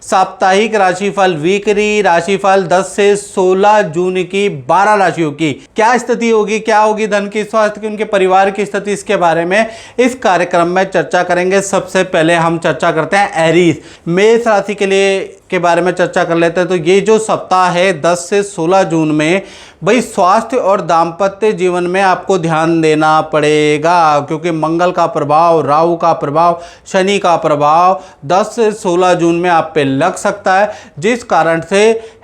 साप्ताहिक राशिफल, वीकली राशिफल 10 से 16 जून की 12 राशियों की क्या स्थिति होगी, क्या होगी धन की, स्वास्थ्य की, उनके परिवार की स्थिति, इसके बारे में इस कार्यक्रम में चर्चा करेंगे। सबसे पहले हम चर्चा करते हैं एरीज मेष राशि के लिए के बारे में चर्चा कर लेते हैं। तो ये जो सप्ताह है 10 से 16 जून में, भाई स्वास्थ्य और दाम्पत्य जीवन में आपको ध्यान देना पड़ेगा, क्योंकि मंगल का प्रभाव, राहु का प्रभाव, शनि का प्रभाव 10 से 16 जून में आप पे लग सकता है, जिस कारण से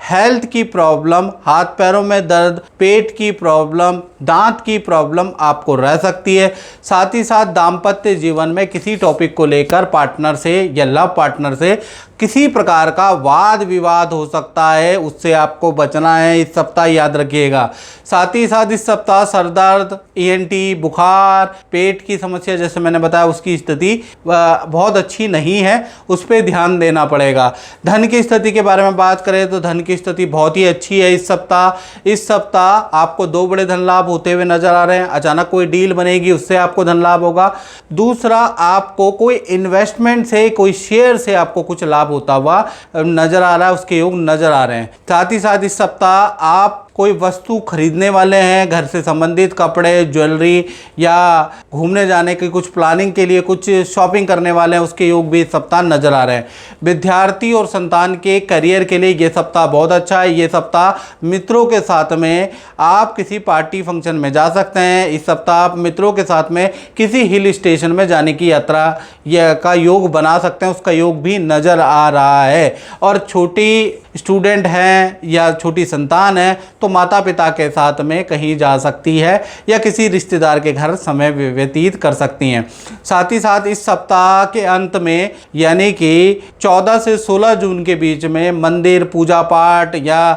हेल्थ की प्रॉब्लम, हाथ पैरों में दर्द, पेट की प्रॉब्लम, दांत की प्रॉब्लम आपको रह सकती है। साथ ही साथ दाम्पत्य जीवन में किसी टॉपिक को लेकर पार्टनर से या लव पार्टनर से किसी प्रकार का वाद विवाद हो सकता है, उससे आपको बचना है इस सप्ताह, याद रखिएगा। साथ ही साथ इस सप्ताह सर दर्द, ईएनटी, बुखार, पेट की समस्या जैसे मैंने बताया उसकी स्थिति बहुत अच्छी नहीं है, उस पर ध्यान देना पड़ेगा। धन की स्थिति के बारे में बात करें तो धन की स्थिति बहुत ही अच्छी है इस सप्ताह। इस सप्ताह आपको 2 बड़े धन लाभ होते हुए नजर आ रहे हैं। अचानक कोई डील बनेगी, उससे आपको धन लाभ होगा। दूसरा, आपको कोई इन्वेस्टमेंट से, कोई शेयर से आपको कुछ लाभ होता हुआ नजर आ रहा है, उसके योग नजर आ रहे हैं। साथ ही साथ इस सप्ताह आप कोई वस्तु खरीदने वाले हैं, घर से संबंधित कपड़े, ज्वेलरी या घूमने जाने की कुछ प्लानिंग के लिए कुछ शॉपिंग करने वाले हैं, उसके योग भी इस सप्ताह नजर आ रहे हैं। विद्यार्थी और संतान के करियर के लिए ये सप्ताह बहुत अच्छा है। ये सप्ताह मित्रों के साथ में आप किसी पार्टी फंक्शन में जा सकते हैं। इस सप्ताह आप मित्रों के साथ में किसी हिल स्टेशन में जाने की यात्रा का योग बना सकते हैं, उसका योग भी नजर आ रहा है। और छोटी स्टूडेंट हैं या छोटी संतान है तो माता पिता के साथ में कहीं जा सकती है या किसी रिश्तेदार के घर समय व्यतीत कर सकती हैं। साथ ही साथ इस सप्ताह के अंत में यानी कि 14 से 16 जून के बीच में मंदिर, पूजा पाठ या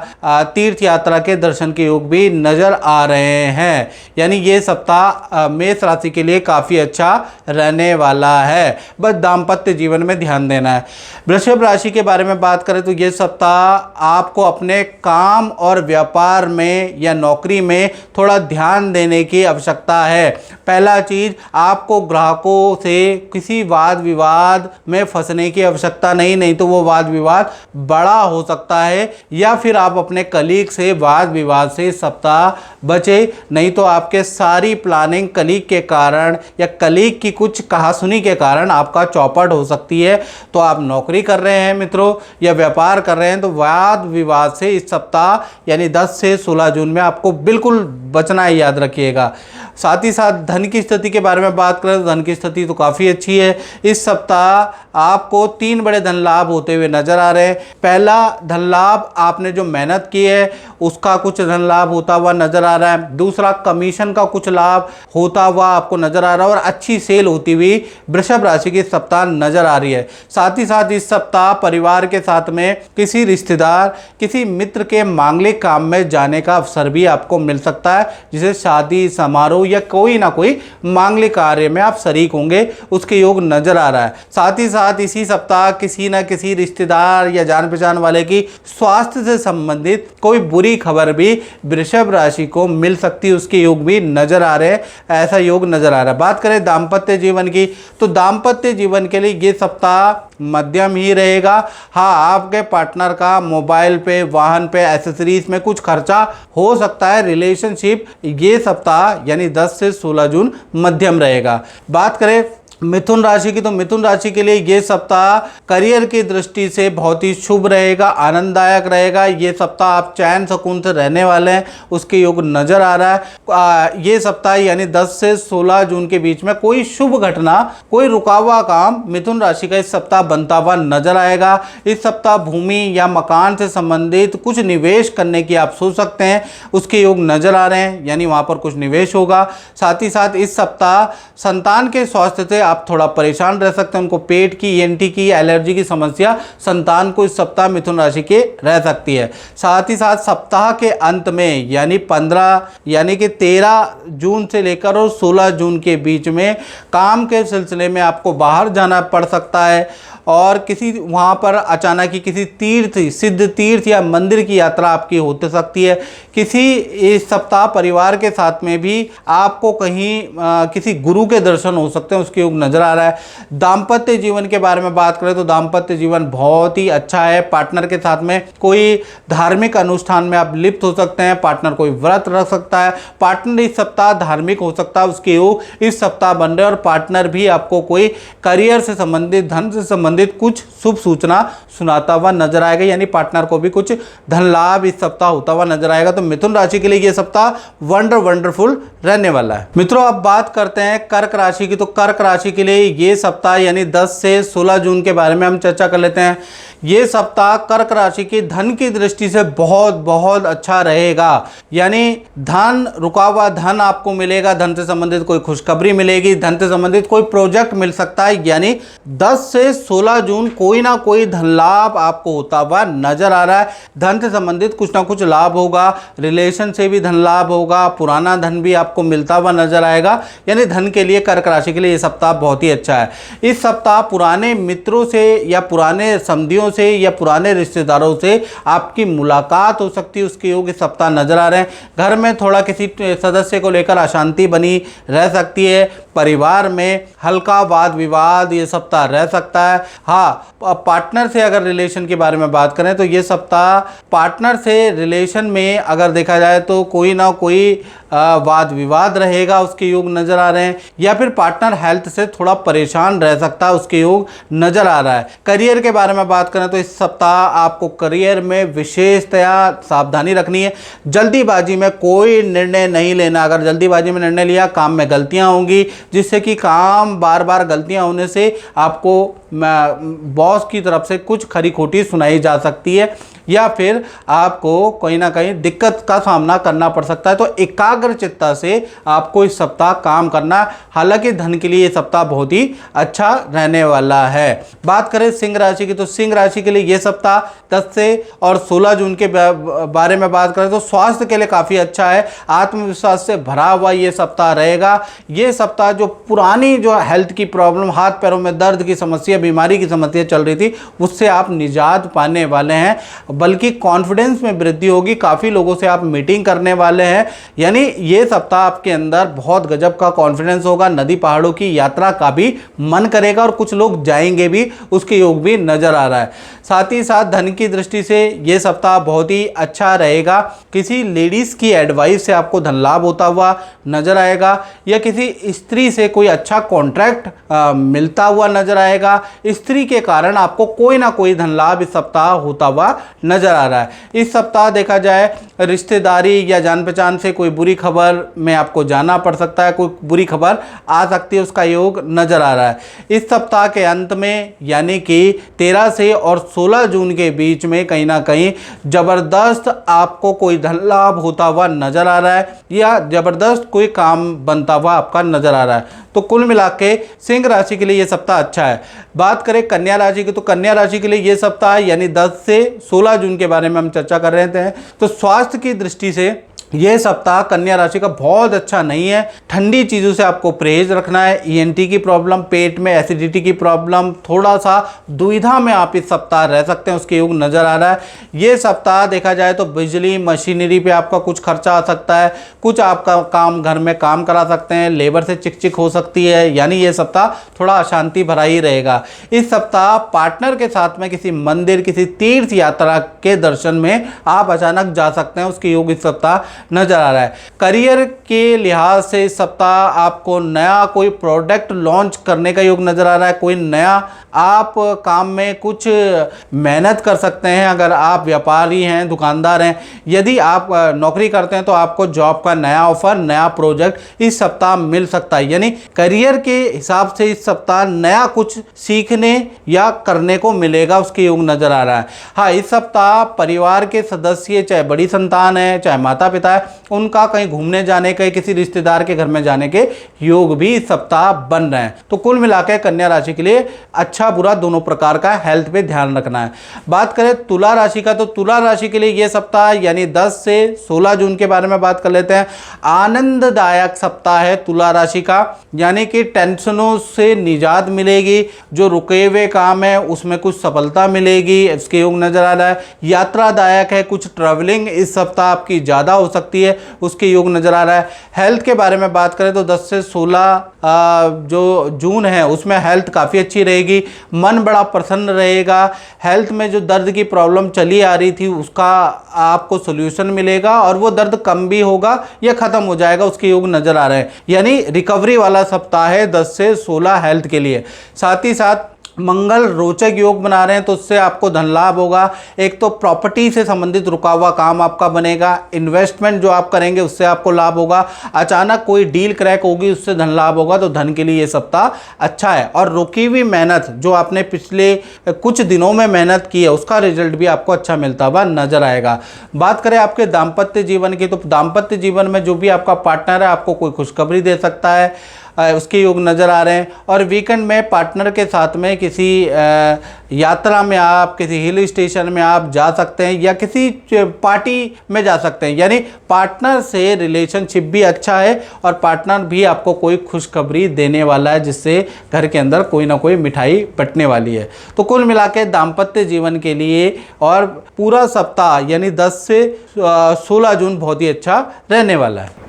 तीर्थ यात्रा के दर्शन के योग भी नजर आ रहे हैं। यानी ये सप्ताह मेष राशि के लिए काफ़ी अच्छा रहने वाला है। बस दाम्पत्य जीवन में ध्यान देना है। वृषभ राशि के बारे में बात करें तो ये सप्ताह आपको अपने काम और व्यापार में या नौकरी में थोड़ा ध्यान देने की आवश्यकता है। पहला चीज, आपको ग्राहकों से किसी वाद विवाद में फंसने की आवश्यकता नहीं तो वो वाद विवाद बड़ा हो सकता है, या फिर आप अपने कलीग से वाद विवाद से इस सप्ताह बचे, नहीं तो आपके सारी प्लानिंग कलीग के कारण या कलीग की कुछ कहासुनी के कारण आपका चौपट हो सकती है। तो आप नौकरी कर रहे हैं मित्रों या व्यापार कर रहे हैं तो वाद विवाद से इस सप्ताह यानी 10 से 16 जून में आपको बिल्कुल बचना है, याद रखिएगा। साथ ही साथ धन की स्थिति के बारे में बात करें तो धन की स्थिति तो काफ़ी अच्छी है। इस सप्ताह आपको 3 बड़े धन लाभ होते हुए नजर आ रहे हैं। पहला धन लाभ, आपने जो मेहनत की है उसका कुछ धन लाभ होता हुआ नजर आ रहा है। दूसरा, कमीशन का कुछ लाभ होता हुआ आपको नजर आ रहा है और अच्छी सेल होती हुई वृषभ राशि की सप्ताह नजर आ रही है। साथ ही साथ इस सप्ताह परिवार के साथ में किसी रिश्तेदार, किसी मित्र के मांगलिक काम में जाने का अवसर भी आपको मिल सकता है, जिसे शादी समारोह या कोई ना कोई मांगलिक कार्य में आप शरीक होंगे, उसके योग नजर आ रहा है। साथ ही साथ इसी सप्ताह किसी ना किसी रिश्तेदार या जान पहचान वाले की स्वास्थ्य से संबंधित कोई बुरी खबर भी वृषभ राशि को मिल सकती है, उसके योग भी नजर आ रहे हैं, ऐसा योग नजर आ रहा है। बात करें दाम्पत्य जीवन की तो दाम्पत्य जीवन के लिए ये सप्ताह मध्यम ही रहेगा। हाँ, आपके पार्टनर का मोबाइल पे, वाहन पे, एसेसरीज में कुछ खर्चा हो सकता है। रिलेशनशिप ये सप्ताह यानी 10 से 16 जून मध्यम रहेगा। बात करें मिथुन राशि की तो मिथुन राशि के लिए ये सप्ताह करियर की दृष्टि से बहुत ही शुभ रहेगा, आनंददायक रहेगा। ये सप्ताह आप चैन सुकून से रहने वाले हैं, उसके योग नजर आ रहा है। ये सप्ताह यानी 10 से 16 जून के बीच में कोई शुभ घटना, कोई रुका हुआ काम मिथुन राशि का इस सप्ताह बनता हुआ नजर आएगा। इस सप्ताह भूमि या मकान से संबंधित कुछ निवेश करने की आप सोच सकते हैं, उसके योग नजर आ रहे हैं, यानी वहां पर कुछ निवेश होगा। साथ ही साथ इस सप्ताह संतान के स्वास्थ्य से आप थोड़ा परेशान रह सकते हैं। उनको पेट की, ईएनटी की, एलर्जी की समस्या संतान को इस सप्ताह मिथुन राशि के रह सकती है। साथ ही साथ सप्ताह के अंत में यानी 13 जून से लेकर और 16 जून के बीच में काम के सिलसिले में आपको बाहर जाना पड़ सकता है और किसी वहाँ पर अचानक ही किसी तीर्थ, सिद्ध तीर्थ या मंदिर की यात्रा आपकी हो सकती है। किसी इस सप्ताह परिवार के साथ में भी आपको कहीं किसी गुरु के दर्शन हो सकते हैं, उसके योग नजर आ रहा है। दाम्पत्य जीवन के बारे में बात करें तो दाम्पत्य जीवन बहुत ही अच्छा है। पार्टनर के साथ में कोई धार्मिक अनुष्ठान में आप लिप्त हो सकते हैं, पार्टनर कोई व्रत रख सकता है, पार्टनर इस सप्ताह धार्मिक हो सकता है, उसके योग इस सप्ताह बन रहे हैं। और पार्टनर भी आपको कोई करियर से संबंधित, धन से संबंधित कुछ शुभ सूचना सुनाता हुआ नजर आएगा, यानी पार्टनर को भी कुछ धन लाभ इस सप्ताह होता हुआ नजर आएगा। तो मिथुन राशि के लिए यह सप्ताह वंडरफुल रहने वाला है। मित्रों, अब बात करते हैं कर्क राशि की। तो कर्क राशि के लिए ये सप्ताह यानी 10 से 16 जून के बारे में हम चर्चा कर लेते हैं। ये सप्ताह कर्क राशि की धन की दृष्टि से बहुत अच्छा रहेगा, यानी धन, रुका हुआ धन आपको मिलेगा, धन से संबंधित कोई खुशखबरी मिलेगी, धन से संबंधित कोई प्रोजेक्ट मिल सकता है। यानी 10 से 16 जून कोई ना कोई धन लाभ आपको होता हुआ नजर आ रहा है। धन से संबंधित कुछ ना कुछ लाभ होगा, रिलेशन से भी धन लाभ होगा, पुराना धन भी आपको मिलता हुआ नजर आएगा। यानी धन के लिए कर्क राशि के लिए ये सप्ताह बहुत ही अच्छा है। इस सप्ताह पुराने मित्रों से या पुराने समधियों से या पुराने रिश्तेदारों से आपकी मुलाकात हो सकती है, उसके योग इस सप्ताह नजर आ रहे हैं। घर में थोड़ा किसी सदस्य को लेकर अशांति बनी रह सकती है, परिवार में हल्का वाद विवाद ये सप्ताह रह सकता है। हाँ, पार्टनर से अगर रिलेशन के बारे में बात करें तो ये सप्ताह पार्टनर से रिलेशन में अगर देखा जाए तो कोई ना कोई वाद विवाद रहेगा, उसके योग नजर आ रहे हैं। या फिर पार्टनर हेल्थ से थोड़ा परेशान रह सकता है, उसके योग नजर आ रहा है। करियर के बारे में बात करें तो इस सप्ताह आपको करियर में विशेषतया सावधानी रखनी है। जल्दीबाजी में कोई निर्णय नहीं लेना। अगर जल्दीबाजी में निर्णय लिया, काम में गलतियां होंगी, जिससे कि काम बार बार गलतियां होने से आपको बॉस की तरफ से कुछ खरी खोटी सुनाई जा सकती है, या फिर आपको कहीं ना कहीं दिक्कत का सामना करना पड़ सकता है। तो एकाग्रचित्ता से आपको इस सप्ताह काम करना। हालांकि धन के लिए ये सप्ताह बहुत ही अच्छा रहने वाला है। बात करें सिंह राशि की, तो सिंह राशि के लिए ये सप्ताह 10 से और 16 जून के बारे में बात करें तो स्वास्थ्य के लिए काफ़ी अच्छा है। आत्मविश्वास से भरा हुआ ये सप्ताह रहेगा। ये सप्ताह जो पुरानी जो हेल्थ की प्रॉब्लम, हाथ पैरों में दर्द की समस्या, बीमारी की समस्या चल रही थी, उससे आप निजात पाने वाले हैं, बल्कि कॉन्फिडेंस में वृद्धि होगी। काफ़ी लोगों से आप मीटिंग करने वाले हैं, यानी ये सप्ताह आपके अंदर बहुत गजब का कॉन्फिडेंस होगा। नदी पहाड़ों की यात्रा का भी मन करेगा और कुछ लोग जाएंगे भी, उसके योग भी नजर आ रहा है। साथ ही साथ धन की दृष्टि से ये सप्ताह बहुत ही अच्छा रहेगा। किसी लेडीज़ की एडवाइस से आपको धन लाभ होता हुआ नजर आएगा, या किसी स्त्री से कोई अच्छा कॉन्ट्रैक्ट मिलता हुआ नजर आएगा। स्त्री के कारण आपको कोई ना कोई धन लाभ इस सप्ताह होता हुआ नजर आ रहा है। इस सप्ताह देखा जाए रिश्तेदारी या जान पहचान से कोई बुरी खबर में आपको जाना पड़ सकता है, कोई बुरी खबर आ सकती है, उसका योग नजर आ रहा है। इस सप्ताह के अंत में यानी कि 13 से और 16 जून के बीच में कहीं ना कहीं जबरदस्त आपको कोई धन लाभ होता हुआ नजर आ रहा है, या जबरदस्त कोई काम बनता हुआ आपका नजर आ रहा है। तो कुल मिला के सिंह राशि के लिए ये सप्ताह अच्छा है। बात करें कन्या राशि की, तो कन्या राशि के लिए ये सप्ताह यानी 10 से 16 जून के बारे में हम चर्चा कर रहे थे। तो स्वास्थ्य की दृष्टि से यह सप्ताह कन्या राशि का बहुत अच्छा नहीं है। ठंडी चीज़ों से आपको परहेज रखना है। ईएनटी की प्रॉब्लम, पेट में एसिडिटी की प्रॉब्लम, थोड़ा सा दुविधा में आप इस सप्ताह रह सकते हैं, उसके योग नज़र आ रहा है। ये सप्ताह देखा जाए तो बिजली मशीनरी पे आपका कुछ खर्चा आ सकता है, कुछ आपका काम घर में काम करा सकते हैं, लेबर से चिकचिक हो सकती है, यानी ये सप्ताह थोड़ा अशांति भरा ही रहेगा। इस सप्ताह पार्टनर के साथ में किसी मंदिर, किसी तीर्थ यात्रा के दर्शन में आप अचानक जा सकते हैं, उसके योग इस सप्ताह नजर आ रहा है। करियर के लिहाज से इस सप्ताह आपको नया कोई प्रोडक्ट लॉन्च करने का योग नजर आ रहा है। कोई नया आप काम में कुछ मेहनत कर सकते हैं। अगर आप व्यापारी हैं, दुकानदार हैं, यदि आप नौकरी करते हैं तो आपको जॉब का नया ऑफर, नया प्रोजेक्ट इस सप्ताह मिल सकता है। यानी करियर के हिसाब से इस सप्ताह नया कुछ सीखने या करने को मिलेगा, उसके योग नजर आ रहा है। हाँ, इस सप्ताह परिवार के सदस्य, चाहे बड़ी संतान है, चाहे माता पिता है, उनका कहीं घूमने जाने के, किसी रिश्तेदार के घर में जाने के योग भी इस सप्ताह बन रहे हैं। तो कुल मिलाकर कन्या राशि के लिए अच्छा अच्छा बुरा दोनों प्रकार का हेल्थ पे ध्यान रखना है। बात करें तुला राशि का, तो तुला राशि के लिए ये सप्ताह यानी 10 से 16 जून के बारे में बात कर लेते हैं। आनंददायक सप्ताह है तुला राशि का, यानी कि टेंशनों से निजात मिलेगी, जो रुके हुए काम है उसमें कुछ सफलता मिलेगी, इसके योग नजर आ रहा है। यात्रादायक है, कुछ ट्रैवलिंग इस सप्ताह आपकी ज़्यादा हो सकती है, उसके योग नजर आ रहा है। हेल्थ के बारे में बात करें तो 10 से 16 जो जून है उसमें हेल्थ काफ़ी अच्छी रहेगी, मन बड़ा प्रसन्न रहेगा। हेल्थ में जो दर्द की प्रॉब्लम चली आ रही थी उसका आपको सोल्यूशन मिलेगा और वो दर्द कम भी होगा या ख़त्म हो जाएगा, उसके योग नज़र आ रहे हैं। यानी रिकवरी वाला सप्ताह है 10 से 16 हेल्थ के लिए। साथ ही साथ मंगल रोचक योग बना रहे हैं तो उससे आपको धन लाभ होगा। एक तो प्रॉपर्टी से संबंधित रुका हुआ काम आपका बनेगा, इन्वेस्टमेंट जो आप करेंगे उससे आपको लाभ होगा, अचानक कोई डील क्रैक होगी उससे धन लाभ होगा, तो धन के लिए ये सप्ताह अच्छा है। और रुकी हुई मेहनत जो आपने पिछले कुछ दिनों में मेहनत की है उसका रिजल्ट भी आपको अच्छा मिलता हुआ नजर आएगा। बात करें आपके दाम्पत्य जीवन की, तो दाम्पत्य जीवन में जो भी आपका पार्टनर है आपको कोई खुशखबरी दे सकता है, उसके योग नज़र आ रहे हैं। और वीकेंड में पार्टनर के साथ में किसी यात्रा में आप किसी हिल स्टेशन में आप जा सकते हैं या किसी पार्टी में जा सकते हैं, यानी पार्टनर से रिलेशनशिप भी अच्छा है और पार्टनर भी आपको कोई खुशखबरी देने वाला है जिससे घर के अंदर कोई ना कोई मिठाई बंटने वाली है। तो कुल मिला के दाम्पत्य जीवन के लिए और पूरा सप्ताह यानी 10 से 16 जून बहुत ही अच्छा रहने वाला है।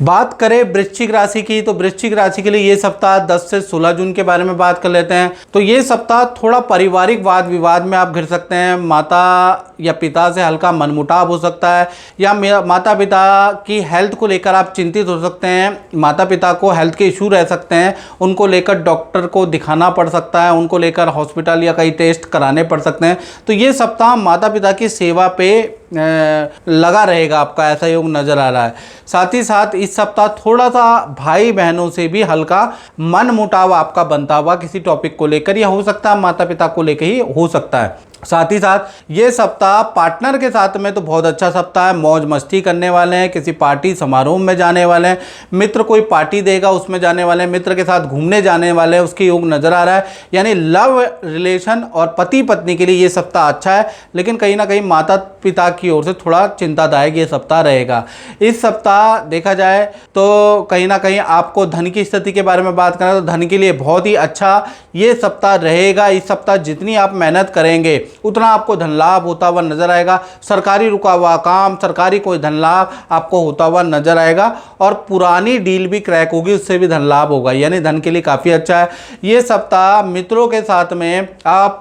बात करें वृश्चिक राशि की, तो वृश्चिक राशि के लिए ये सप्ताह 10 से 16 जून के बारे में बात कर लेते हैं। तो ये सप्ताह थोड़ा पारिवारिक वाद विवाद में आप घिर सकते हैं, माता या पिता से हल्का मनमुटाव हो सकता है, या माता पिता की हेल्थ को लेकर आप चिंतित हो सकते हैं। माता पिता को हेल्थ के इशू रह सकते हैं, उनको लेकर डॉक्टर को दिखाना पड़ सकता है, उनको लेकर हॉस्पिटल या कई टेस्ट कराने पड़ सकते हैं। तो ये सप्ताह माता पिता की सेवा पे लगा रहेगा आपका, ऐसा योग नज़र आ रहा है। साथ ही साथ इस सप्ताह थोड़ा सा भाई बहनों से भी हल्का मन मुटाव आपका बनता हुआ किसी टॉपिक को लेकर, या हो सकता है माता पिता को लेकर ही हो सकता है। साथ ही साथ ये सप्ताह पार्टनर के साथ में तो बहुत अच्छा सप्ताह है, मौज मस्ती करने वाले हैं, किसी पार्टी समारोह में जाने वाले हैं, मित्र कोई पार्टी देगा उसमें जाने वाले हैं, मित्र के साथ घूमने जाने वाले हैं, उसके योग नज़र आ रहा है। यानी लव रिलेशन और पति पत्नी के लिए ये सप्ताह अच्छा है, लेकिन कहीं ना कहीं माता पिता की ओर से थोड़ा चिंतादायक ये सप्ताह रहेगा। इस सप्ताह देखा जाए तो कहीं ना कहीं आपको धन की स्थिति के बारे में बात करें तो धन के लिए बहुत ही अच्छा ये सप्ताह रहेगा। इस सप्ताह जितनी आप मेहनत करेंगे उतना आपको धन लाभ होता हुआ नजर आएगा। सरकारी रुका हुआ काम, सरकारी कोई धन लाभ आपको होता हुआ नजर आएगा और पुरानी डील भी क्रैक होगी, उससे भी धन लाभ होगा, यानी धन के लिए काफ़ी अच्छा है। ये सप्ताह मित्रों के साथ में आप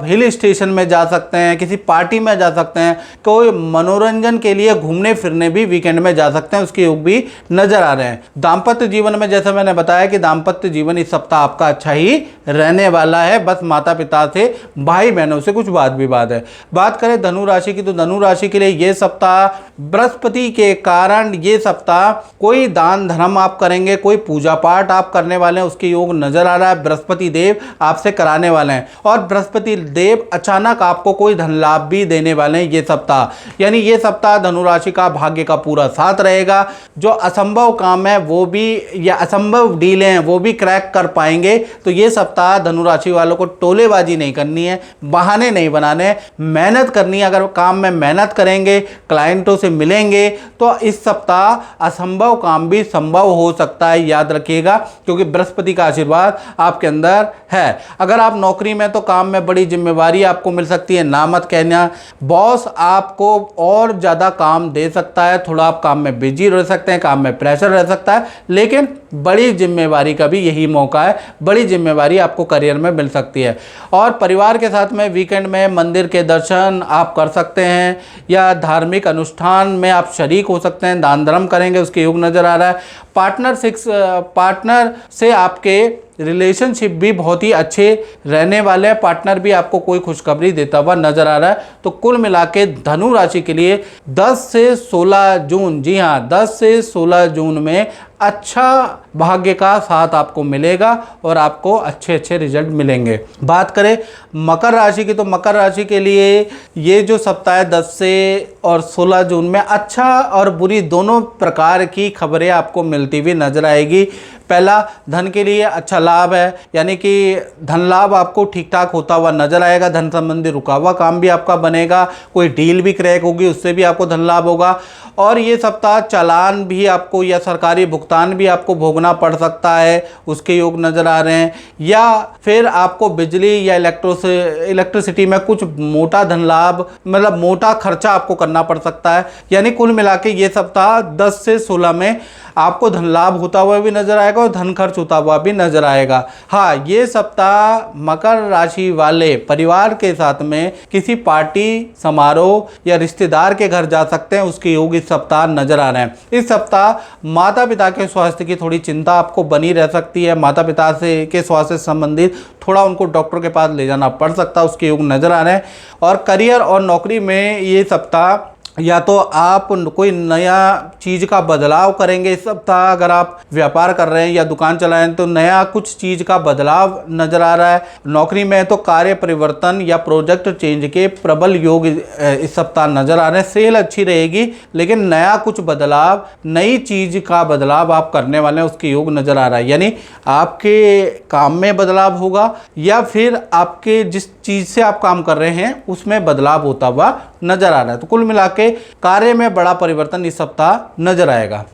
हिल स्टेशन में जा सकते हैं, किसी पार्टी में जा सकते हैं, कोई मनोरंजन के लिए घूमने फिरने भी वीकेंड में जा सकते हैं, उसके योग भी नजर आ रहे हैं। दाम्पत्य जीवन में जैसे मैंने बताया कि दाम्पत्य जीवन इस सप्ताह आपका अच्छा ही रहने वाला है, बस माता पिता से भाई बहनों से कुछ वाद विवाद है। बात करें धनु राशि की, तो धनु राशि के लिए ये सप्ताह बृहस्पति के कारण ये सप्ताह कोई दान धर्म आप करेंगे, कोई पूजा पाठ आप करने वाले हैं, उसके योग नजर आ रहा है। बृहस्पति देव आपसे कराने वाले हैं और बृहस्पति देव अचानक आपको कोई धन लाभ भी देने वाले हैं ये सप्ताह। यानी ये सप्ताह धनु राशि का भाग्य का पूरा साथ रहेगा। जो असंभव काम है वो भी या असंभव डील हैं वो भी क्रैक कर पाएंगे। तो ये सप्ताह धनु राशि वालों को टोलेबाजी नहीं करनी है, बहाने नहीं बनाने, मेहनत करनी है। अगर काम में मेहनत करेंगे, क्लाइंटों से मिलेंगे, तो इस सप्ताह असंभव काम भी संभव हो सकता है, याद रखिएगा, क्योंकि बृहस्पति का आशीर्वाद आपके अंदर है। अगर आप नौकरी में तो काम में बड़ी जिम्मेवारी आपको मिल सकती है, ना मत कहना। बॉस आपको और ज़्यादा काम दे सकता है, थोड़ा आप काम में बिजी रह सकते हैं, काम में प्रेशर रह सकता है, लेकिन बड़ी जिम्मेवारी का भी यही मौका है, बड़ी जिम्मेवारी आपको करियर में मिल सकती है। और परिवार के साथ में वीकेंड में मंदिर के दर्शन आप कर सकते हैं या धार्मिक अनुष्ठान में आप शरीक हो सकते हैं, दान धर्म करेंगे, उसके योग नज़र आ रहा है। पार्टनर से आपके रिलेशनशिप भी बहुत ही अच्छे रहने वाले हैं, पार्टनर भी आपको कोई खुशखबरी देता हुआ नजर आ रहा है। तो कुल मिला के धनु राशि के लिए 10 से 16 जून, जी हाँ 10 से 16 जून में अच्छा भाग्य का साथ आपको मिलेगा और आपको अच्छे अच्छे रिजल्ट मिलेंगे। बात करें मकर राशि की, तो मकर राशि के लिए ये जो सप्ताह है 10 से और 16 जून में अच्छा और बुरी दोनों प्रकार की खबरें आपको मिलती हुई नजर आएगी। पहला, धन के लिए अच्छा लाभ है, यानी कि धन लाभ आपको ठीक ठाक होता हुआ नजर आएगा। धन संबंधी रुका हुआ काम भी आपका बनेगा, कोई डील भी क्रैक होगी, उससे भी आपको धन लाभ होगा। और ये सप्ताह चालान भी आपको या सरकारी भुगतान भी आपको भोगना पड़ सकता है, उसके योग नज़र आ रहे हैं। या फिर आपको बिजली या इलेक्ट्रिसिटी में कुछ मोटा धन लाभ, मतलब मोटा खर्चा आपको करना पड़ सकता है। यानी कुल मिला के ये सप्ताह 10 से 16 में आपको धन लाभ होता हुआ भी नजर आएगा और धन खर्च होता हुआ भी नजर आएगा। हाँ, ये सप्ताह मकर राशि वाले परिवार के साथ में किसी पार्टी समारोह या रिश्तेदार के घर जा सकते हैं, उसके योग इस सप्ताह नजर आ रहे हैं। इस सप्ताह माता पिता के स्वास्थ्य की थोड़ी चिंता आपको बनी रह सकती है। माता पिता से के स्वास्थ्य से संबंधित थोड़ा उनको डॉक्टर के पास ले जाना पड़ सकता है, उसके योग नजर आ रहे हैं। और करियर और नौकरी में ये सप्ताह या तो आप कोई नया चीज़ का बदलाव करेंगे इस सप्ताह, अगर आप व्यापार कर रहे हैं या दुकान चला रहे हैं तो नया कुछ चीज़ का बदलाव नज़र आ रहा है। नौकरी में तो कार्य परिवर्तन या प्रोजेक्ट चेंज के प्रबल योग इस सप्ताह नज़र आ रहे हैं। सेल अच्छी रहेगी, लेकिन नया कुछ बदलाव, नई चीज़ का बदलाव आप करने वाले हैं, उसके योग नज़र आ रहा है। यानी आपके काम में बदलाव होगा या फिर आपके जिस चीज़ से आप काम कर रहे हैं उसमें बदलाव होता हुआ नज़र आ रहा है। तो कुल मिला के कार्य में बड़ा परिवर्तन इस सप्ताह नजर आएगा।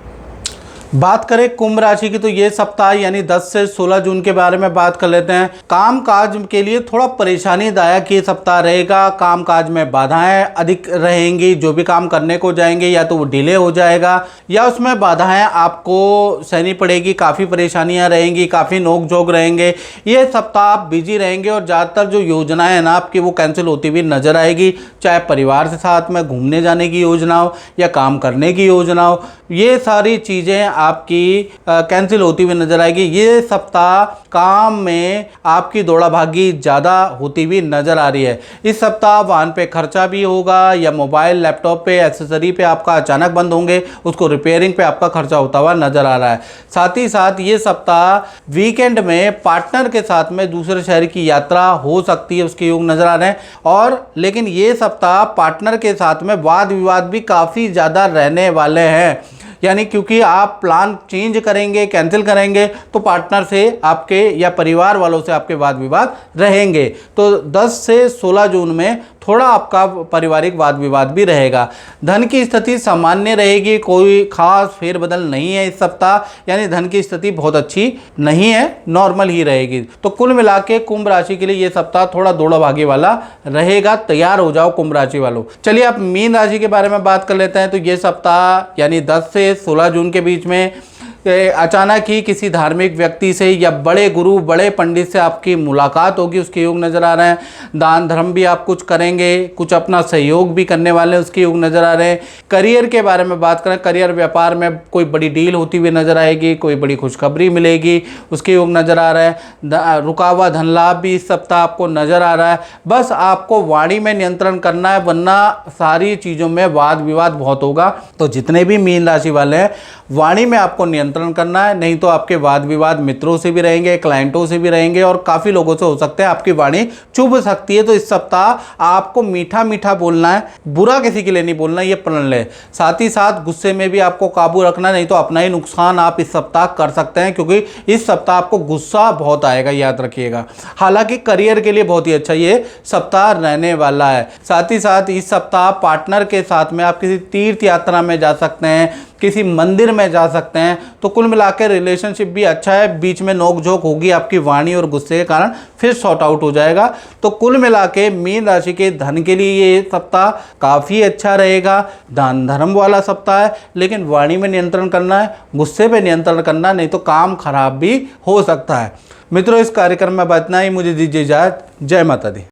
बात करें कुंभ राशि की तो ये सप्ताह यानी 10 से 16 जून के बारे में बात कर लेते हैं। काम काज के लिए थोड़ा परेशानीदायक ये सप्ताह रहेगा। काम काज में बाधाएं अधिक रहेंगी, जो भी काम करने को जाएंगे या तो वो डिले हो जाएगा या उसमें बाधाएं आपको सहनी पड़ेगी, काफ़ी परेशानियां रहेंगी, काफ़ी नोक झोंक रहेंगे। ये सप्ताह आप बिजी रहेंगे और ज़्यादातर जो योजनाएं हैं ना आपकी वो कैंसिल होती हुई नजर आएगी, चाहे परिवार के साथ में घूमने जाने की योजना हो या काम करने की योजना हो, ये सारी चीज़ें आपकी कैंसिल होती हुई नजर आएगी। ये सप्ताह काम में आपकी दौड़ा भागी ज़्यादा होती हुई नजर आ रही है। इस सप्ताह वाहन पे खर्चा भी होगा या मोबाइल लैपटॉप पे एक्सेसरी पे आपका अचानक बंद होंगे, उसको रिपेयरिंग पे आपका खर्चा होता हुआ नजर आ रहा है। साथ ही साथ ये सप्ताह वीकेंड में पार्टनर के साथ में दूसरे शहर की यात्रा हो सकती है, उसके योग नजर आ रहे हैं। और लेकिन ये सप्ताह पार्टनर के साथ में वाद विवाद भी काफ़ी ज़्यादा रहने वाले हैं। यानी क्योंकि आप प्लान चेंज करेंगे, कैंसिल करेंगे तो पार्टनर से आपके या परिवार वालों से आपके वाद विवाद रहेंगे। तो 10 से 16 जून में थोड़ा आपका पारिवारिक वाद विवाद भी रहेगा। धन की स्थिति सामान्य रहेगी, कोई खास फेरबदल नहीं है इस सप्ताह, यानी धन की स्थिति बहुत अच्छी नहीं है, नॉर्मल ही रहेगी। तो कुल मिला के कुंभ राशि के लिए ये सप्ताह थोड़ा दौड़ा भागी वाला रहेगा। तैयार हो जाओ कुंभ राशि वालों। चलिए आप मीन राशि के बारे में बात कर लेते हैं। तो ये सप्ताह यानी 10 से 16 जून के बीच में अचानक ही किसी धार्मिक व्यक्ति से या बड़े गुरु, बड़े पंडित से आपकी मुलाकात होगी, उसके योग नज़र आ रहे हैं। दान धर्म भी आप कुछ करेंगे, कुछ अपना सहयोग भी करने वाले हैं, उसके योग नज़र आ रहे हैं। करियर के बारे में बात करें, करियर व्यापार में कोई बड़ी डील होती हुई नज़र आएगी, कोई बड़ी खुशखबरी मिलेगी, उसके योग नज़र आ रहे हैं। रुका हुआ धन लाभ भी इस सप्ताह आपको नज़र आ रहा है। बस आपको वाणी में नियंत्रण करना है, वरना सारी चीज़ों में वाद विवाद बहुत होगा। तो जितने भी मीन राशि वाले हैं, वाणी में आपको नियंत्रण करना है, नहीं तो आपके वाद विवाद मित्रों से भी रहेंगे, क्लाइंटों से भी रहेंगे और काफ़ी लोगों से हो सकते हैं आपकी वाणी चुभ सकती है। तो इस सप्ताह आपको मीठा मीठा बोलना है, बुरा किसी के लिए नहीं बोलना, ये प्रण ले। साथ ही साथ गुस्से में भी आपको काबू रखना, नहीं तो अपना ही नुकसान आप इस सप्ताह कर सकते हैं, क्योंकि इस सप्ताह आपको गुस्सा बहुत आएगा, याद रखिएगा। हालांकि करियर के लिए बहुत ही अच्छा ये सप्ताह रहने वाला है। साथ ही साथ इस सप्ताह पार्टनर के साथ में आप किसी तीर्थ यात्रा में जा सकते हैं, किसी मंदिर में जा सकते हैं। तो कुल मिलाकर रिलेशनशिप भी अच्छा है, बीच में नोक झोंक होगी आपकी वाणी और गुस्से के कारण, फिर सॉर्ट आउट हो जाएगा। तो कुल मिलाके मीन राशि के धन के लिए ये सप्ताह काफ़ी अच्छा रहेगा। दान धर्म वाला सप्ताह है, लेकिन वाणी में नियंत्रण करना है, गुस्से पे नियंत्रण करना, नहीं तो काम खराब भी हो सकता है। मित्रों, इस कार्यक्रम में इतना ही। मुझे दीजिए इजाज़त। जय माता दी।